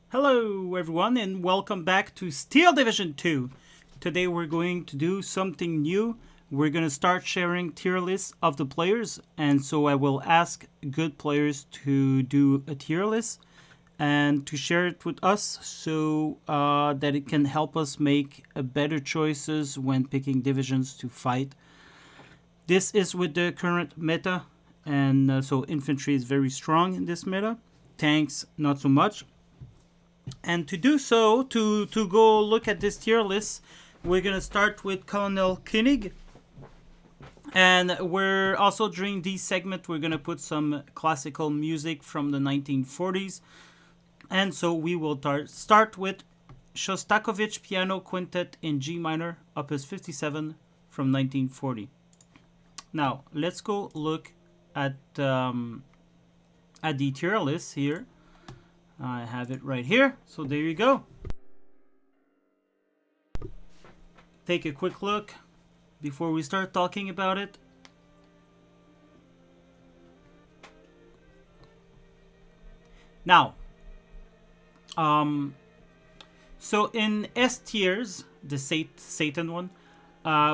Hello everyone and welcome back to Steel Division 2. Today we're going to do something new. We're going to start sharing tier lists of the players, and so I will ask good players to do a tier list and to share it with us so that it can help us make better choices when picking divisions to fight. This is with the current meta, and so infantry is very strong in this meta. Tanks not so much. And to do so, to go look at this tier list, we're going to start with Colonel Koenig. And we're also, during this segment, we're going to put some classical music from the 1940s. And so we will start with Shostakovich Piano Quintet in G minor, opus 57 from 1940. Now, let's go look at the tier list here. I have it right here, so there you go. Take a quick look before we start talking about it. Now, so in S tiers, the Satan one,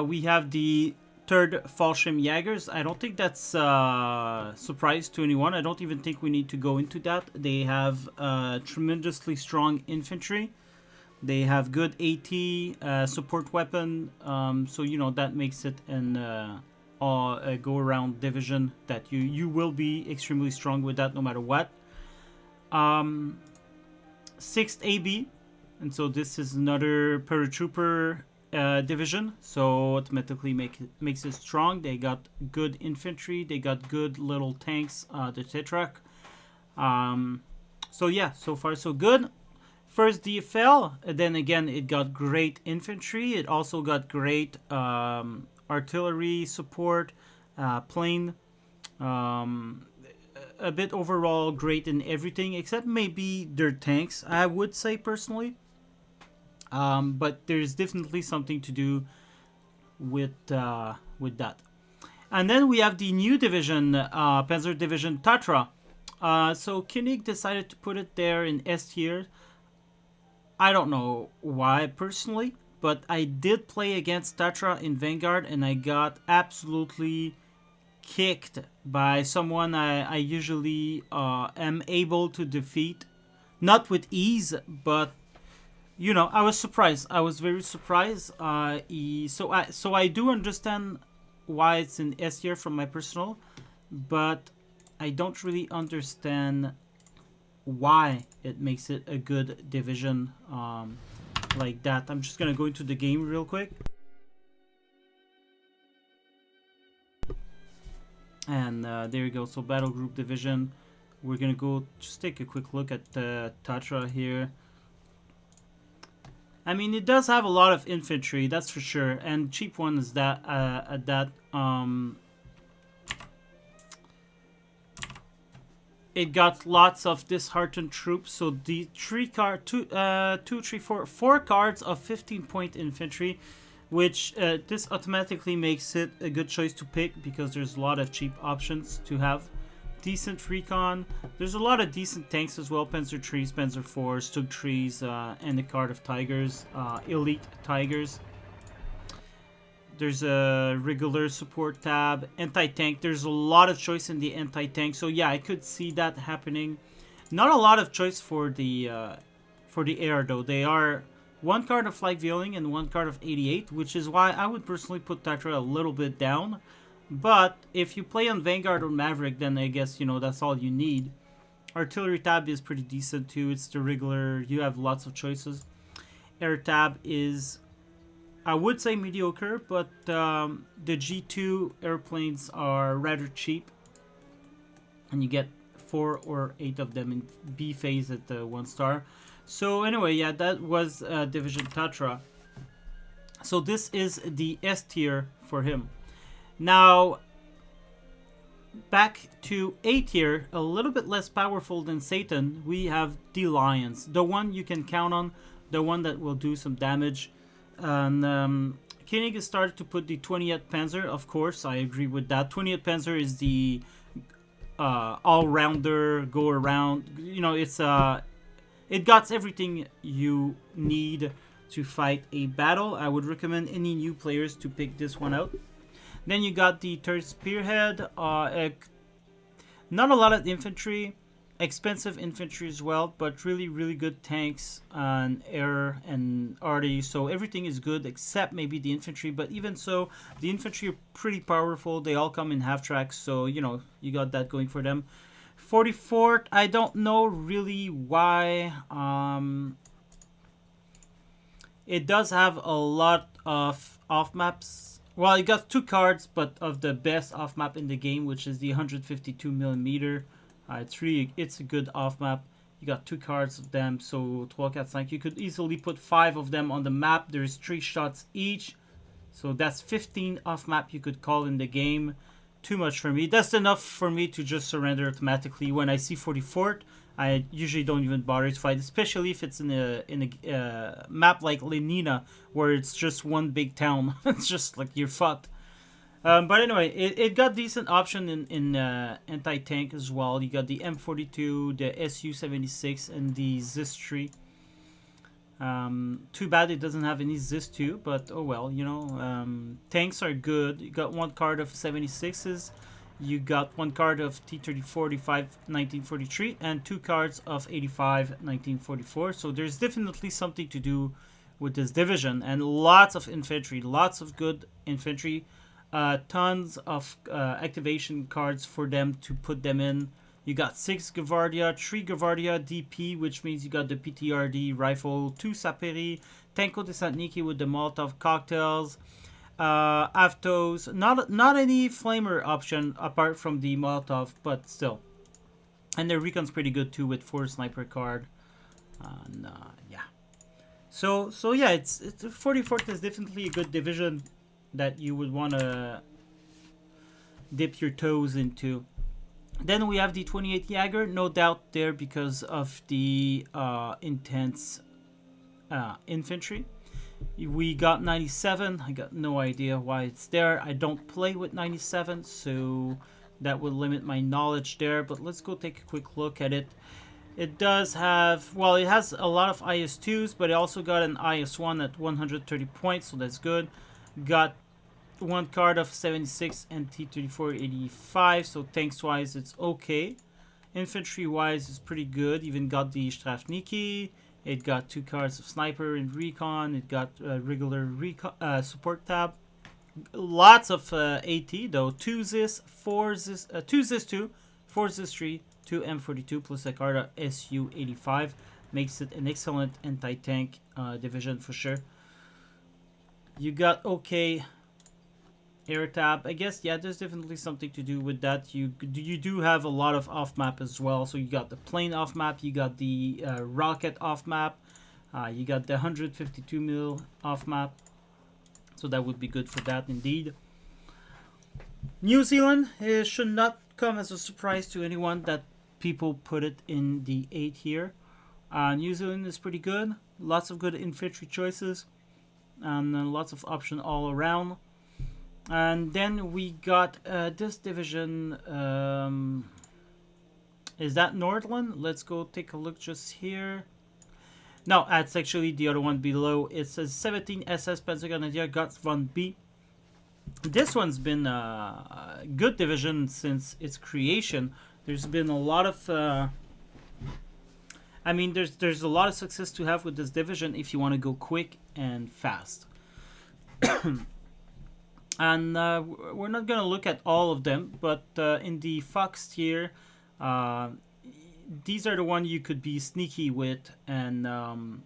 we have the third Fallschirm Jaggers. I don't think that's a surprise to anyone. I don't even think we need to go into that. They have tremendously strong infantry. They have good AT support weapon. So, you know, that makes it a go-around division that you will be extremely strong with that no matter what. 6th AB. And so this is another paratrooper division, so automatically makes it strong. They got good infantry, they got good little tanks, the Tetrak. So yeah, so far so good. First DFL, then again it got great infantry. It also got great artillery support, plane. A bit overall great in everything except maybe their tanks, I would say personally. But there's definitely something to do with that. And then we have the new division, Panzer Division Tatra. So Koenig decided to put it there in S tier. I don't know why personally, but I did play against Tatra in Vanguard and I got absolutely kicked by someone I usually am able to defeat. Not with ease, but you know, I was surprised. I was very surprised. So I do understand why it's in S tier from my personal, but I don't really understand why it makes it a good division like that. I'm just gonna go into the game real quick. And there you go. So battle group division. We're gonna go just take a quick look at Tatra here. I mean, it does have a lot of infantry, that's for sure, and cheap one is that at that. It got lots of disheartened troops, so the four cards of 15-point infantry, which this automatically makes it a good choice to pick because there's a lot of cheap options to have. Decent recon. There's a lot of decent tanks as well. Panzer trees, Panzer fours, Stug trees, and the card of Tigers, elite Tigers. There's a regular support tab, anti-tank. There's a lot of choice in the anti-tank. So yeah, I could see that happening. Not a lot of choice for the air though. They are one card of Flight Veiling and one card of 88, which is why I would personally put Tatra a little bit down. But if you play on Vanguard or Maverick, then I guess, you know, that's all you need. Artillery tab is pretty decent too. It's the regular. You have lots of choices. Air tab is, I would say, mediocre, but the G2 airplanes are rather cheap. And you get 4 or 8 of them in B phase at the 1 star. So anyway, yeah, that was Division Tatra. So this is the S tier for him. Now, back to A tier, a little bit less powerful than Satan, we have the Lions. The one you can count on, the one that will do some damage. And Koenig has started to put the 20th Panzer, of course, I agree with that. 20th Panzer is the all-rounder, go-around, you know, it's it got everything you need to fight a battle. I would recommend any new players to pick this one out. Then you got the third spearhead. Not a lot of infantry, expensive infantry as well, but really, really good tanks and air and arty. So everything is good except maybe the infantry. But even so, the infantry are pretty powerful. They all come in half tracks, so you know you got that going for them. 44th, I don't know really why. It does have a lot of off maps. Well, it got 2 cards, but of the best off map in the game, which is the 152mm. It's a good off map. You got 2 cards of them, so 12 cats like you could easily put 5 of them on the map. There's 3 shots each, so that's 15 off map you could call in the game. Too much for me. That's enough for me to just surrender automatically. When I see 44th, I usually don't even bother to fight, especially if it's in a map like Lenina, where it's just one big town. It's just like you're fucked. But anyway, it got decent option in anti-tank as well. You got the M42, the Su-76, and the Zis-3. Too bad it doesn't have any Zis-2, but oh well, you know. Tanks are good. You got 1 card of 76s. You got 1 card of T-34, 1943, and 2 cards of 85, 1944. So there's definitely something to do with this division, and lots of infantry, lots of good infantry. Tons of activation cards for them to put them in. You got 6 Gavardia, 3 Gavardia DP, which means you got the PTRD rifle, 2 Saperi, Tanko Desantniki with the Molotov cocktails, Avtos, not any flamer option apart from the Molotov, but still. And their recon's pretty good too with 4 sniper card. And, yeah. So yeah, it's 44th is definitely a good division that you would want to dip your toes into. Then we have the 28 Jagger, no doubt there because of the intense infantry. We got 97. I got no idea why it's there. I don't play with 97, so that would limit my knowledge there. But let's go take a quick look at it. It does have, well, it has a lot of IS-2s, but it also got an IS-1 at 130 points, so that's good. Got 1 card of 76 and T-34 85, so tanks-wise it's okay. Infantry-wise it's pretty good. Even got the Strafniki. It got 2 cards of Sniper and Recon. It got regular support tab. Lots of AT though. 2 Zis, 4 Zis, 2 Zis 2, 4 Zis 3, 2 M42 plus a card of Su-85. Makes it an excellent anti-tank division for sure. You got okay air tab. I guess, yeah, there's definitely something to do with that. You do have a lot of off map as well. So you got the plane off map, you got the rocket off map, you got the 152mm off map. So that would be good for that indeed. New Zealand, it should not come as a surprise to anyone that people put it in the 8 here. New Zealand is pretty good. Lots of good infantry choices and lots of option all around. And then we got this division. Is that Nordland? Let's go take a look just here. No, that's actually the other one below. It says 17 SS Panzergrenadier Guts von B. This one's been a good division since its creation. There's been a lot of... I mean, there's a lot of success to have with this division if you want to go quick and fast. And we're not going to look at all of them, but in the Fox tier, these are the one you could be sneaky with, and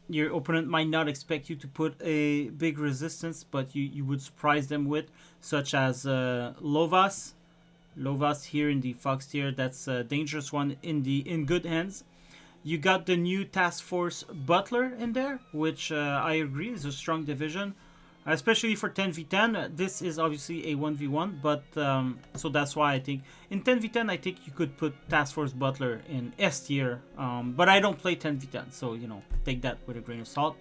your opponent might not expect you to put a big resistance, but you would surprise them with, such as Lovas. Lovas here in the Fox tier, that's a dangerous one in good hands. You got the new Task Force Butler in there, which I agree is a strong division. Especially for 10v10, this is obviously a 1v1, but so that's why I think in 10v10 I think you could put Task Force Butler in S tier, but I don't play 10v10, so you know, take that with a grain of salt.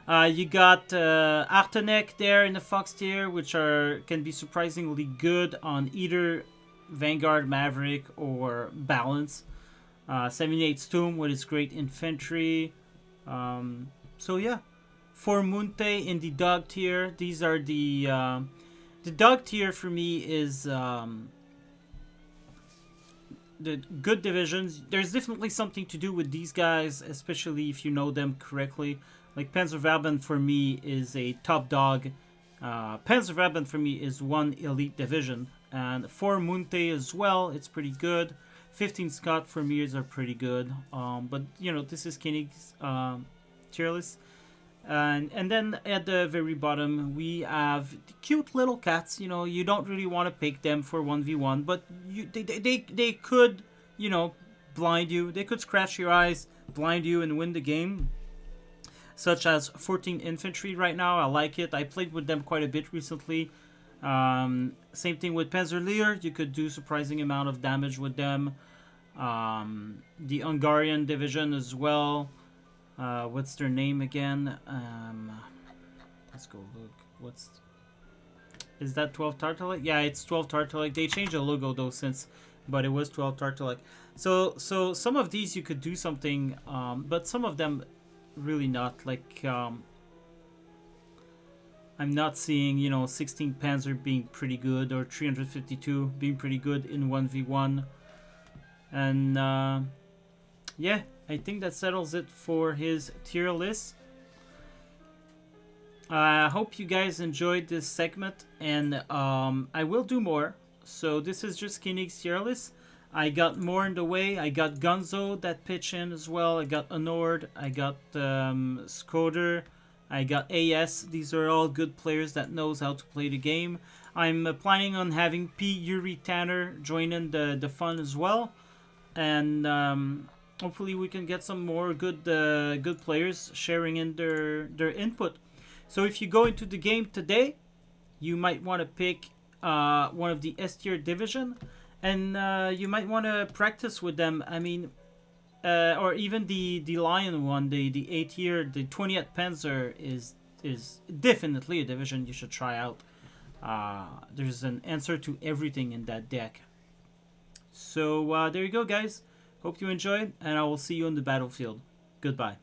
You got Artenek there in the Fox tier, which can be surprisingly good on either Vanguard, Maverick, or Balance. 78 Stum with its great infantry. So yeah, for Munte in the dog tier, these are the dog tier for me is the good divisions. There's definitely something to do with these guys, especially if you know them correctly. Like Panzerwaben for me is a top dog. Panzerwaben for me is one elite division, and for Munte as well, it's pretty good. 15 Scott for me are pretty good. But you know, this is Koenig's tier list. And then at the very bottom we have the cute little cats. You know, you don't really want to pick them for 1v1, but they could, you know, blind you. They could scratch your eyes, blind you, and win the game. Such as 14 Infantry right now. I like it. I played with them quite a bit recently. Same thing with Panzerleer. You could do surprising amount of damage with them. The Hungarian Division as well. What's their name again? Let's go look. Is that 12 Tartalek? Yeah, it's 12 Tartalek. They changed the logo though since, but it was 12 Tartalek. So some of these you could do something, but some of them really not. Like I'm not seeing, you know, 16 Panzer being pretty good, or 352 being pretty good in 1v1. And yeah, I think that settles it for his tier list. I hope you guys enjoyed this segment, and I will do more. So this is just Koenig's tier list. I got more in the way. I got Gonzo that pitch in as well. I got Anord. I got Skoder. I got AS. These are all good players that knows how to play the game. I'm planning on having P. Yuri Tanner join in the fun as well. And hopefully we can get some more good players sharing in their input. So if you go into the game today, you might want to pick one of the S tier division, and you might want to practice with them. I mean, or even the Lion one, the A tier, the 20th Panzer is definitely a division you should try out. There's an answer to everything in that deck. So there you go, guys. Hope you enjoyed, and I will see you on the battlefield. Goodbye.